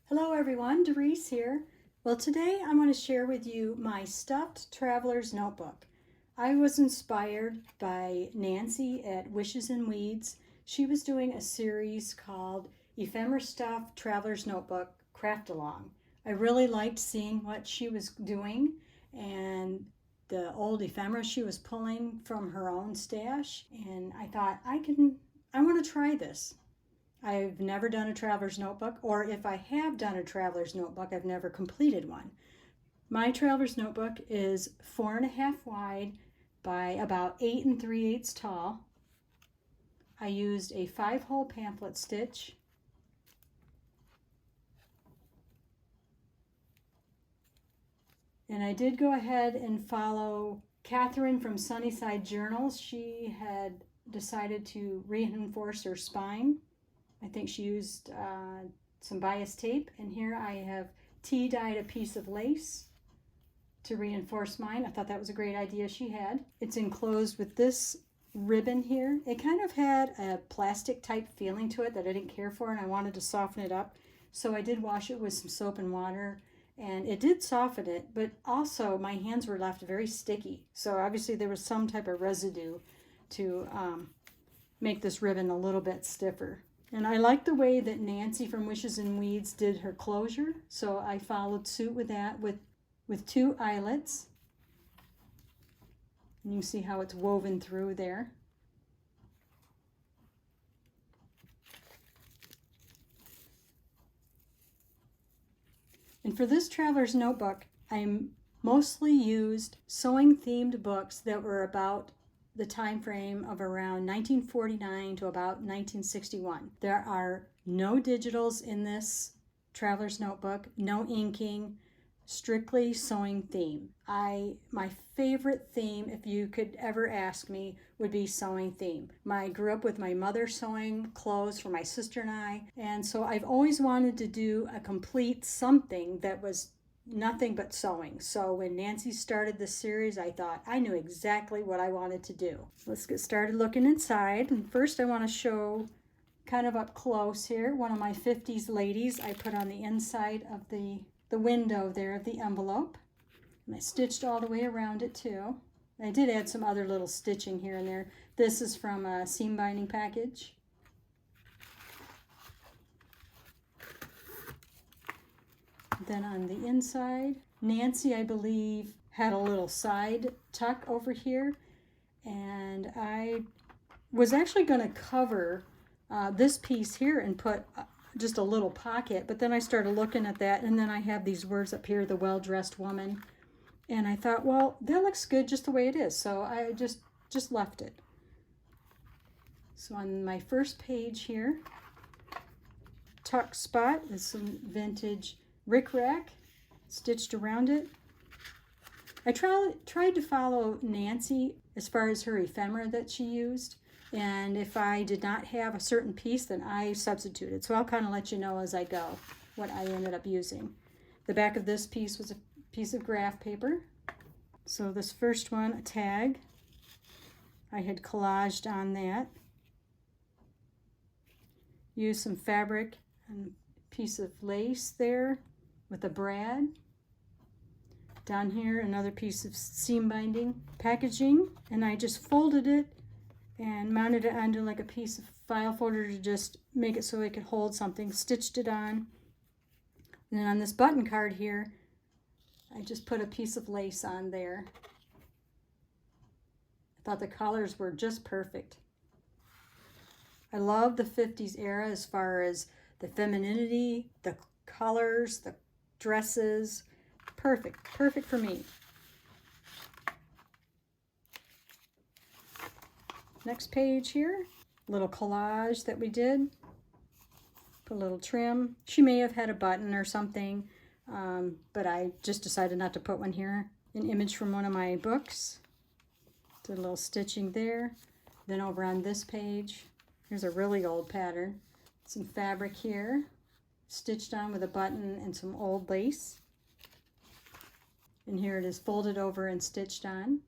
Hello everyone, Doris here. Well, today I'm going to share with you my stuffed traveler's notebook. I was inspired by Nancy at Wishes and Weeds. She was doing a series called Ephemera Stuffed Traveler's Notebook Craft Along. I really liked seeing what she was doing and the old ephemera she was pulling from her own stash, and I thought I want to try this. I've never done a traveler's notebook, or if I have done a traveler's notebook, I've never completed one. My traveler's notebook is 4.5 wide by about 8 3/8 tall. I used a 5-hole pamphlet stitch. And I did go ahead and follow Catherine from Sunnyside Journals. She had decided to reinforce her spine. I think she used some bias tape, and here I have tea-dyed a piece of lace to reinforce mine. I thought that was a great idea she had. It's enclosed with this ribbon here. It kind of had a plastic type feeling to it that I didn't care for, and I wanted to soften it up. So I did wash it with some soap and water, and it did soften it, but also my hands were left very sticky. So obviously there was some type of residue to make this ribbon a little bit stiffer. And I like the way that Nancy from Wishes and Weeds did her closure, so I followed suit with that with 2 eyelets. And you see how it's woven through there. And for this traveler's notebook, I mostly used sewing themed books that were about the time frame of around 1949 to about 1961. There are no digitals in this traveler's notebook, no inking, strictly sewing theme. My favorite theme, if you could ever ask me, would be sewing theme. I grew up with my mother sewing clothes for my sister and so I've always wanted to do a complete something that was nothing but sewing. So when Nancy started this series, I thought I knew exactly what I wanted to do. Let's get started looking inside. And first I want to show kind of up close here one of my 50s ladies I put on the inside of the window there of the envelope. And I stitched all the way around it too. I did add some other little stitching here and there. This is from a seam binding package. Then on the inside, Nancy, I believe, had a little side tuck over here, and I was actually going to cover this piece here and put just a little pocket, but then I started looking at that, and then I have these words up here, the well-dressed woman, and I thought, well, that looks good just the way it is, so I just left it. So on my first page here, tuck spot is some vintage rickrack stitched around it. I tried to follow Nancy as far as her ephemera that she used, and if I did not have a certain piece, then I substituted. So I'll kind of let you know as I go what I ended up using. The back of this piece was a piece of graph paper. So this first one, a tag, I had collaged on that. Used some fabric and a piece of lace there with a brad. Down here, another piece of seam binding packaging, and I just folded it and mounted it onto like a piece of file folder to just make it so it could hold something. Stitched it on. And then on this button card here, I just put a piece of lace on there. I thought the colors were just perfect. I love the 50s era as far as the femininity, the colors, the dresses. Perfect for me. Next page here, little collage that we did. Put a little trim. She may have had a button or something, but I just decided not to put one here. An image from one of my books. Did a little stitching there. Then over on this page, here's a really old pattern. Some fabric here, stitched on with a button and some old lace. And here it is folded over and stitched on.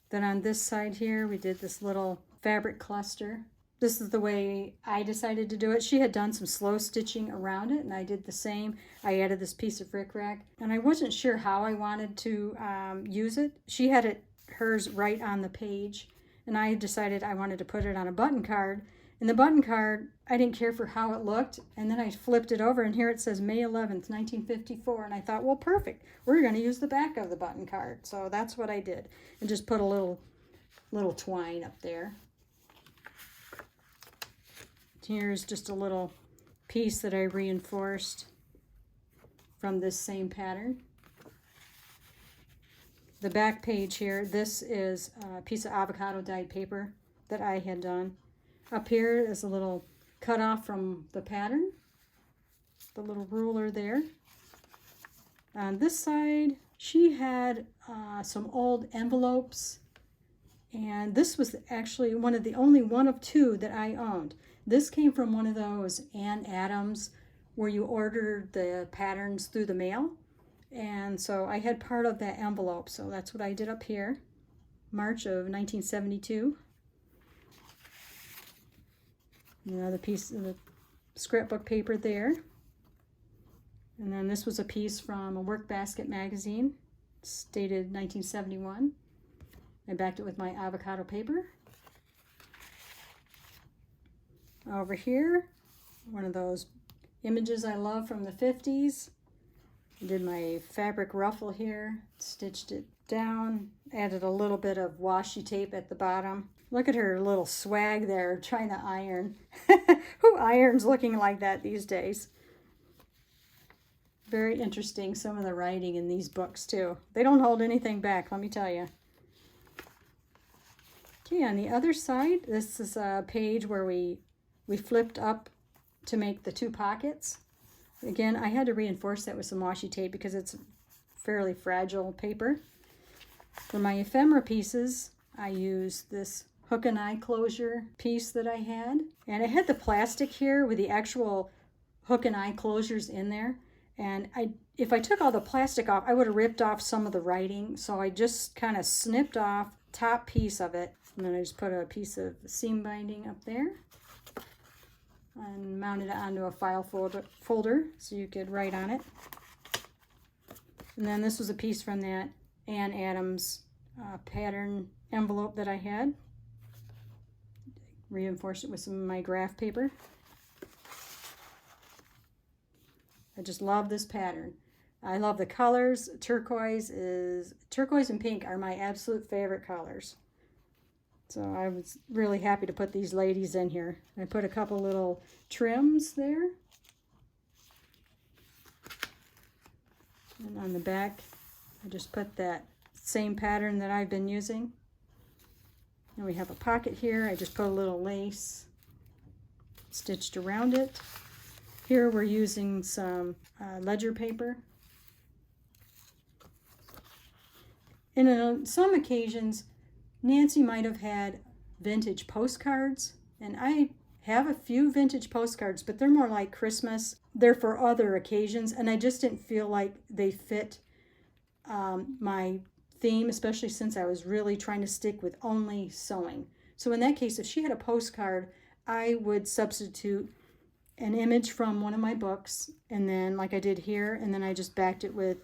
Then on this side here, we did this little fabric cluster this is the way I decided to do it. She had done some slow stitching around it, and I did the same. I added this piece of rickrack, and I wasn't sure how I wanted to use it. She had hers right on the page, and I decided I wanted to put it on a button card. And the button card, I didn't care for how it looked, and then I flipped it over, and here it says May 11th, 1954, and I thought, well, perfect. We're going to use the back of the button card. So that's what I did, and just put a little twine up there. Here's just a little piece that I reinforced from this same pattern. The back page here, this is a piece of avocado dyed paper that I had done. Up here is a little cut off from the pattern, the little ruler there. On this side, she had some old envelopes, and this was actually only one of two that I owned. This came from one of those Ann Adams where you ordered the patterns through the mail. And so I had part of that envelope. So that's what I did up here. March of 1972. Another piece of the scrapbook paper there. And then this was a piece from a Work Basket magazine, dated 1971. I backed it with my avocado paper. Over here, one of those images I love from the 50s. I did my fabric ruffle here, stitched it down, added a little bit of washi tape at the bottom. Look at her little swag there, trying to iron. Who irons looking like that these days? Very interesting, some of the writing in these books too. They don't hold anything back, let me tell you. Okay, on the other side, this is a page where we flipped up to make the two pockets. Again, I had to reinforce that with some washi tape because it's fairly fragile paper. For my ephemera pieces, I used this hook and eye closure piece that I had. And I had the plastic here with the actual hook and eye closures in there. And if I took all the plastic off, I would have ripped off some of the writing. So I just kind of snipped off top piece of it. And then I just put a piece of seam binding up there and mounted it onto a file folder so you could write on it. And then this was a piece from that Ann Adams pattern envelope that I had. Reinforced it with some of my graph paper. I just love this pattern. I love the colors. Turquoise and pink are my absolute favorite colors. So I was really happy to put these ladies in here. I put a couple little trims there. And on the back, I just put that same pattern that I've been using. And we have a pocket here. I just put a little lace stitched around it. Here we're using some ledger paper. And on some occasions, Nancy might have had vintage postcards, and I have a few vintage postcards, but they're more like Christmas. They're for other occasions, and I just didn't feel like they fit my theme, especially since I was really trying to stick with only sewing. So in that case, if she had a postcard, I would substitute an image from one of my books, and then like I did here, and then I just backed it with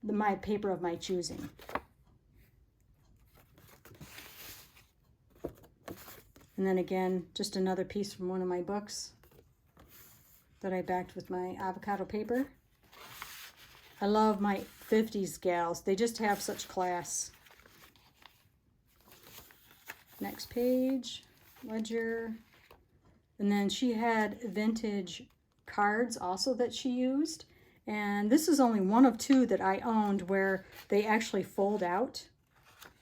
my paper of my choosing. And then again, just another piece from one of my books that I backed with my avocado paper. I love my 50s gals. They just have such class. Next page, ledger. And then she had vintage cards also that she used. And this is only one of two that I owned where they actually fold out.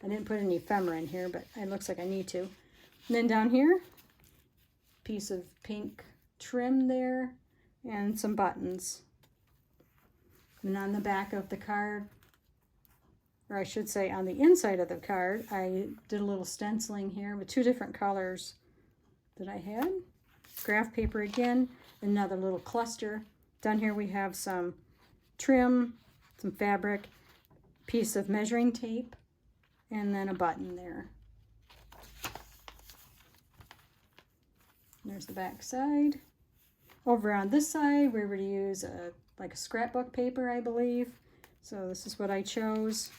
I didn't put any ephemera in here, but it looks like I need to. And then down here, piece of pink trim there, and some buttons. And on the back of the card, or I should say on the inside of the card, I did a little stenciling here with two different colors that I had. Graph paper again, another little cluster. Down here we have some trim, some fabric, piece of measuring tape, and then a button there. There's the back side. Over on this side, we were to use like a scrapbook paper, I believe. So this is what I chose.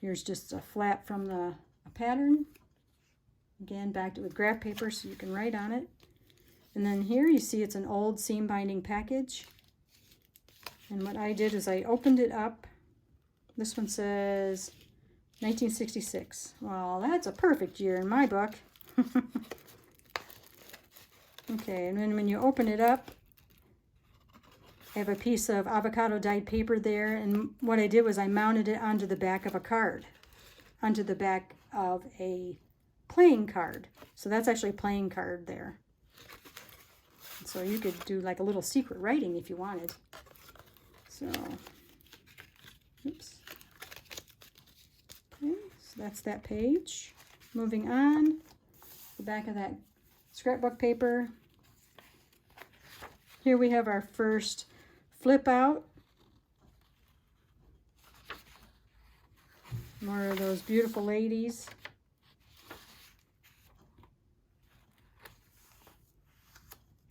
Here's just a flap from the pattern. Again, backed it with graph paper so you can write on it. And then here you see it's an old seam binding package. And what I did is I opened it up. This one says 1966. Well, that's a perfect year in my book. Okay, and then when you open it up, I have a piece of avocado dyed paper there, and what I did was I mounted it onto the back of a card, onto the back of a playing card. So that's actually a playing card there. So you could do like a little secret writing if you wanted. So, oops. Okay, so that's that page. Moving on, the back of that scrapbook paper. Here we have our first flip out. More of those beautiful ladies.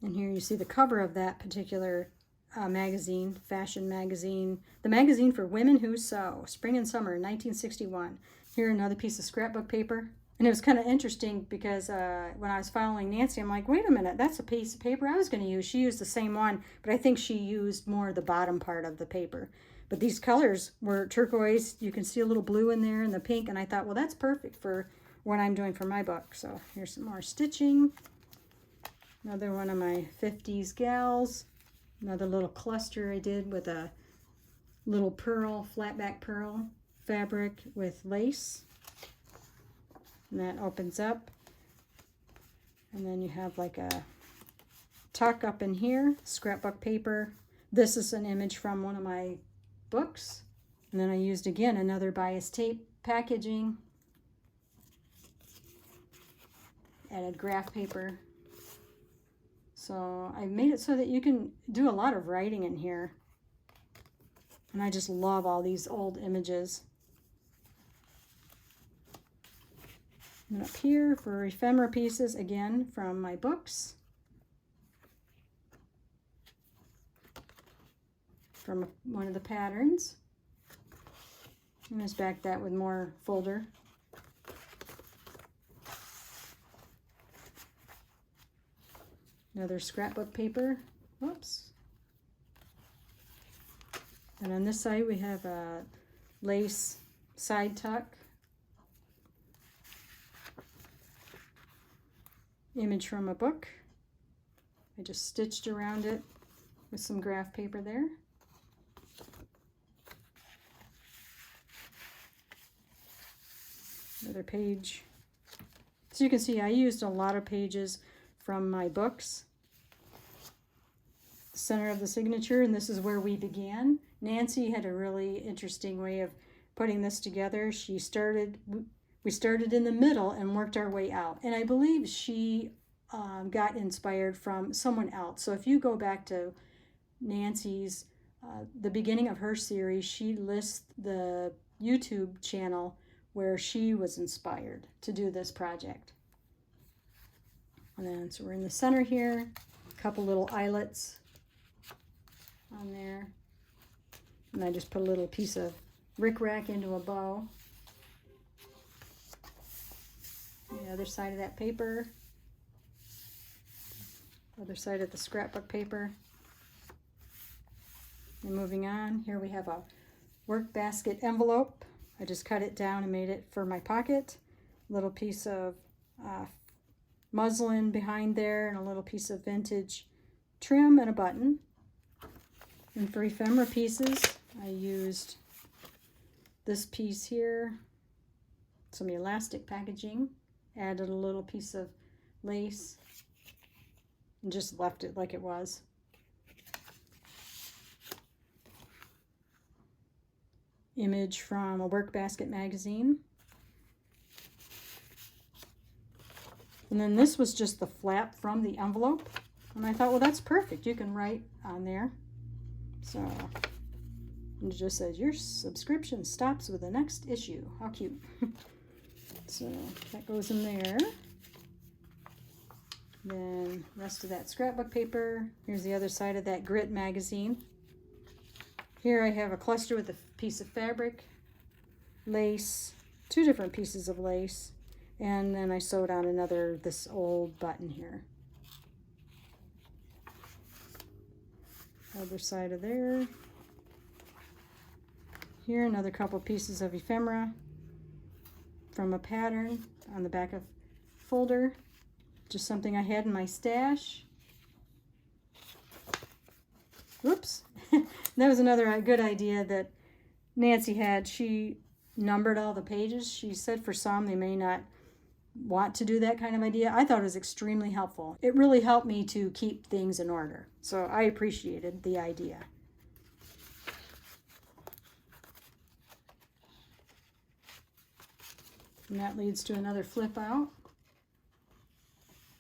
And here you see the cover of that particular magazine, fashion magazine. The magazine for women who sew, spring and summer, 1961. Here another piece of scrapbook paper. And it was kind of interesting because when I was following Nancy, I'm like, wait a minute, that's a piece of paper I was going to use. She used the same one, but I think she used more the bottom part of the paper. But these colors were turquoise. You can see a little blue in there and the pink. And I thought, well, that's perfect for what I'm doing for my book. So here's some more stitching. Another one of my 50s gals. Another little cluster I did with a little pearl, flat back pearl fabric with lace. And that opens up. And then you have like a tuck up in here, scrapbook paper. This is an image from one of my books. And then I used again another bias tape packaging. Added graph paper. So I made it so that you can do a lot of writing in here. And I just love all these old images. And up here for ephemera pieces, again, from my books. From one of the patterns. And just back that with more folder. Another scrapbook paper. Whoops. And on this side we have a lace side tuck. Image from a book. I just stitched around it with some graph paper there. Another page. So you can see I used a lot of pages from my books. The center of the signature, and this is where we began. Nancy had a really interesting way of putting this together. We started in the middle and worked our way out. And I believe she got inspired from someone else. So if you go back to Nancy's, the beginning of her series, she lists the YouTube channel where she was inspired to do this project. And then, so we're in the center here, a couple little eyelets on there. And I just put a little piece of rickrack into a bow. The other side of that paper. Other side of the scrapbook paper. And moving on, here we have a work basket envelope. I just cut it down and made it for my pocket. Little piece of muslin behind there and a little piece of vintage trim and a button. And for ephemera pieces, I used this piece here, some elastic packaging, added a little piece of lace, and just left it like it was. Image from a Work Basket magazine. And then this was just the flap from the envelope. And I thought, well, that's perfect. You can write on there. So, and it just says, your subscription stops with the next issue. How cute. So that goes in there. Then rest of that scrapbook paper. Here's the other side of that Grit magazine. Here I have a cluster with a piece of fabric, lace, 2 different pieces of lace, and then I sewed on this old button here. Other side of there. Here another couple pieces of ephemera from a pattern on the back of folder. Just something I had in my stash. Whoops. That was another good idea that Nancy had. She numbered all the pages. She said for some they may not want to do that kind of idea. I thought it was extremely helpful. It really helped me to keep things in order. So I appreciated the idea. And that leads to another flip out.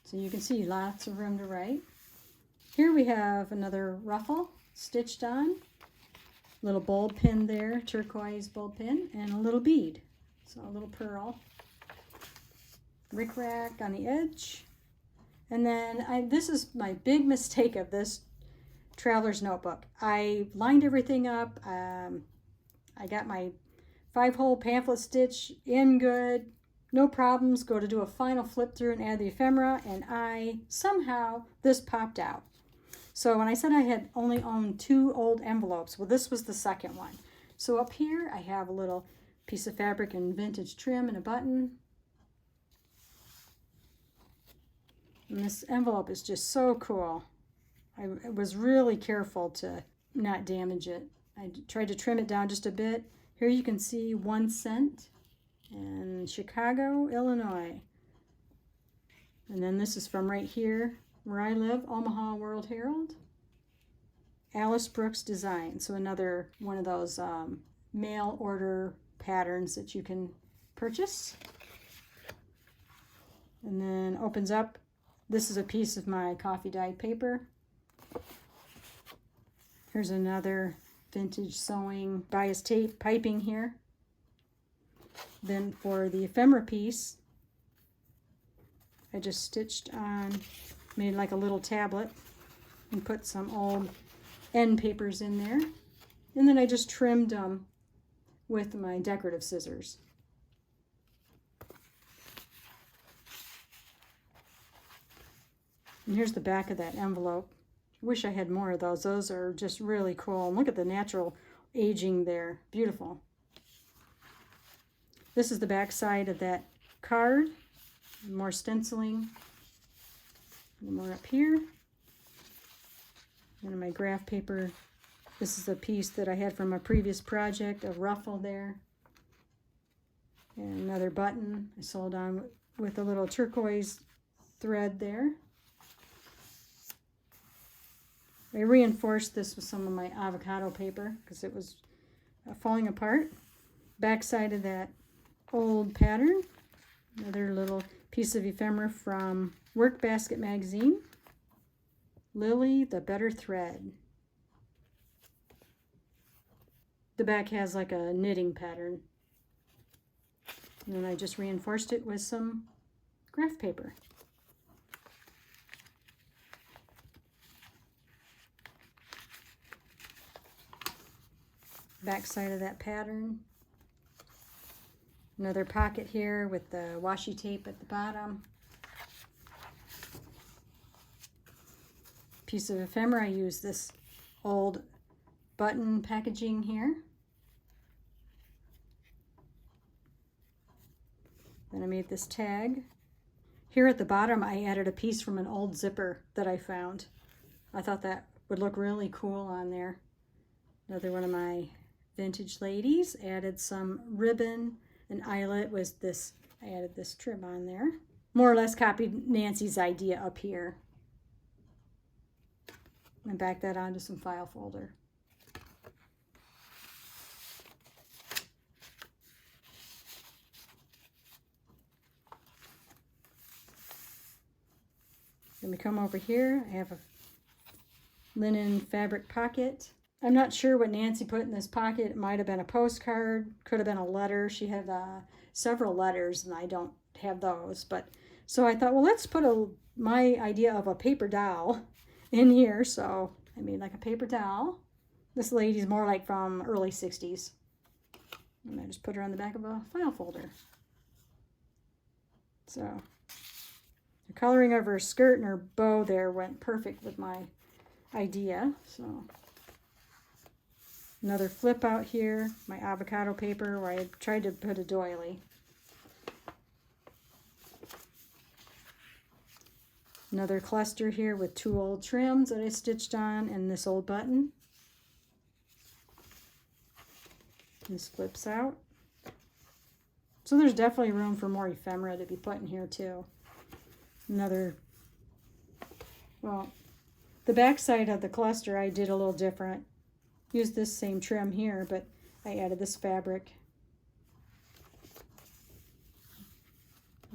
So you can see lots of room to write. Here we have another ruffle stitched on. Little bulb pin there, turquoise bulb pin, and a little bead. So a little pearl. Rickrack on the edge. And then this is my big mistake of this traveler's notebook. I lined everything up. I got my 5-hole pamphlet stitch in good, no problems. Go to do a final flip through and add the ephemera, and somehow this popped out. So when I said I had only owned 2 old envelopes, well, this was the second one. So up here I have a little piece of fabric and vintage trim and a button. And this envelope is just so cool. I was really careful to not damage it. I tried to trim it down just a bit. Here you can see 1 cent and Chicago, Illinois. And then this is from right here where I live, Omaha World Herald. Alice Brooks Design. So another one of those mail order patterns that you can purchase. And then opens up. This is a piece of my coffee dyed paper. Here's another vintage sewing bias tape piping here. Then for the ephemera piece, I just stitched on, made like a little tablet and put some old end papers in there. And then I just trimmed them with my decorative scissors. And here's the back of that envelope. Wish I had more of those. Those are just really cool. And look at the natural aging there. Beautiful. This is the back side of that card. More stenciling. And more up here. And my graph paper. This is a piece that I had from a previous project, a ruffle there. And another button I sewed on with a little turquoise thread there. I reinforced this with some of my avocado paper because it was falling apart. Back side of that old pattern. Another little piece of ephemera from Work Basket magazine. Lily, the Better Thread. The back has like a knitting pattern. And then I just reinforced it with some graph paper. Back side of that pattern. Another pocket here with the washi tape at the bottom. Piece of ephemera. I use this old button packaging here. Then I made this tag. Here at the bottom I added a piece from an old zipper that I found. I thought that would look really cool on there. Another one of my vintage ladies. Added some ribbon and eyelet was this. I added this trim on there. More or less copied Nancy's idea up here. And back that onto some file folder. Then we come over here. I have a linen fabric pocket. I'm not sure what Nancy put in this pocket. It might have been a postcard, could have been a letter. She had several letters and I don't have those, but So I thought, well, let's put my idea of a paper doll in here. So I made like a paper doll. This lady's more like from early 60s. And I just put her on the back of a file folder. So the coloring of her skirt and her bow there went perfect with my idea. So another flip out here, my avocado paper where I tried to put a doily. Another cluster here with 2 old trims that I stitched on and this old button. This flips out. So there's definitely room for more ephemera to be put in here too. Another, well, the back side of the cluster I did a little different. Used this same trim here, but I added this fabric.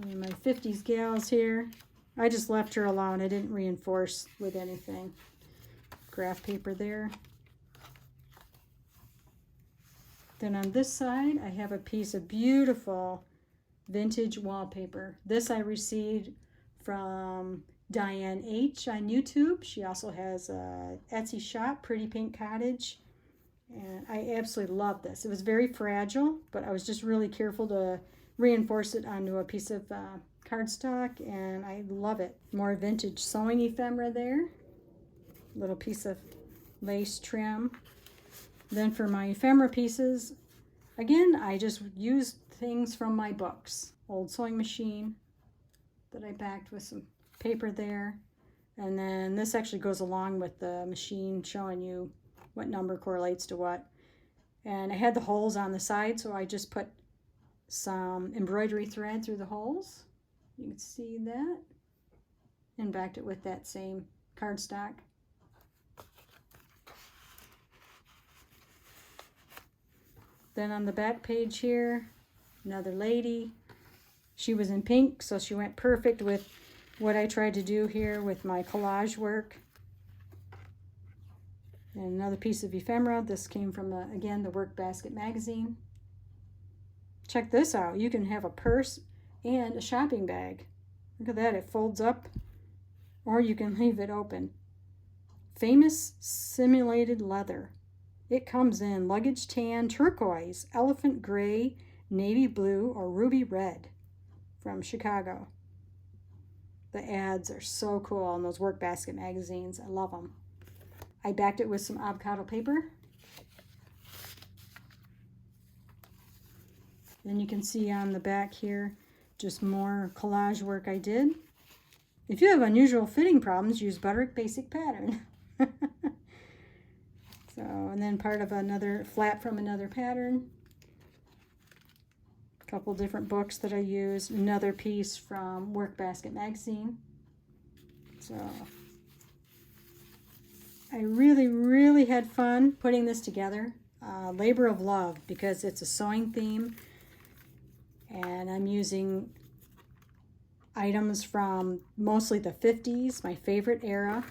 And my 50s gals here. I just left her alone. I didn't reinforce with anything. Graph paper there. Then on this side, I have a piece of beautiful vintage wallpaper. This I received from Diane H on YouTube. She also has a Etsy shop, Pretty Pink Cottage. And I absolutely love this. It was very fragile, but I was just really careful to reinforce it onto a piece of cardstock, and I love it. More vintage sewing ephemera there. Little piece of lace trim. Then for my ephemera pieces, again, I just used things from my books. Old sewing machine that I backed with some paper there. And then this actually goes along with the machine showing you what number correlates to what. And I had the holes on the side, so I just put some embroidery thread through the holes. You can see that. And backed it with that same cardstock. Then on the back page here, another lady. She was in pink, so she went perfect with what I tried to do here with my collage work. And another piece of ephemera. This came from, again, the Work Basket magazine. Check this out. You can have a purse and a shopping bag. Look at that. It folds up, or you can leave it open. Famous simulated leather. It comes in luggage tan, turquoise, elephant gray, navy blue, or ruby red from Chicago. The ads are so cool on those Work Basket magazines. I love them. I backed it with some avocado paper. Then you can see on the back here, just more collage work I did. If you have unusual fitting problems, use Butterick Basic Pattern. So, and then part of another flap from another pattern. A couple different books that I used. Another piece from Work Basket magazine. So, I really had fun putting this together. Labor of love, because it's a sewing theme. And I'm using items from mostly the 50s, my favorite era.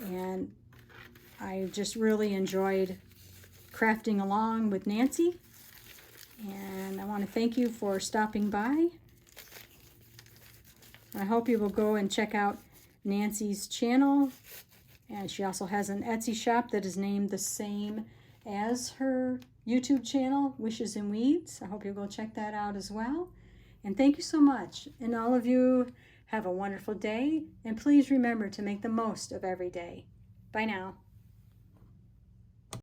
And I just really enjoyed crafting along with Nancy. And I want to thank you for stopping by. I hope you will go and check out Nancy's channel. And she also has an Etsy shop that is named the same as her YouTube channel, Wishes and Weeds. I hope you'll go check that out as well. And thank you so much. And all of you have a wonderful day. And please remember to make the most of every day. Bye now.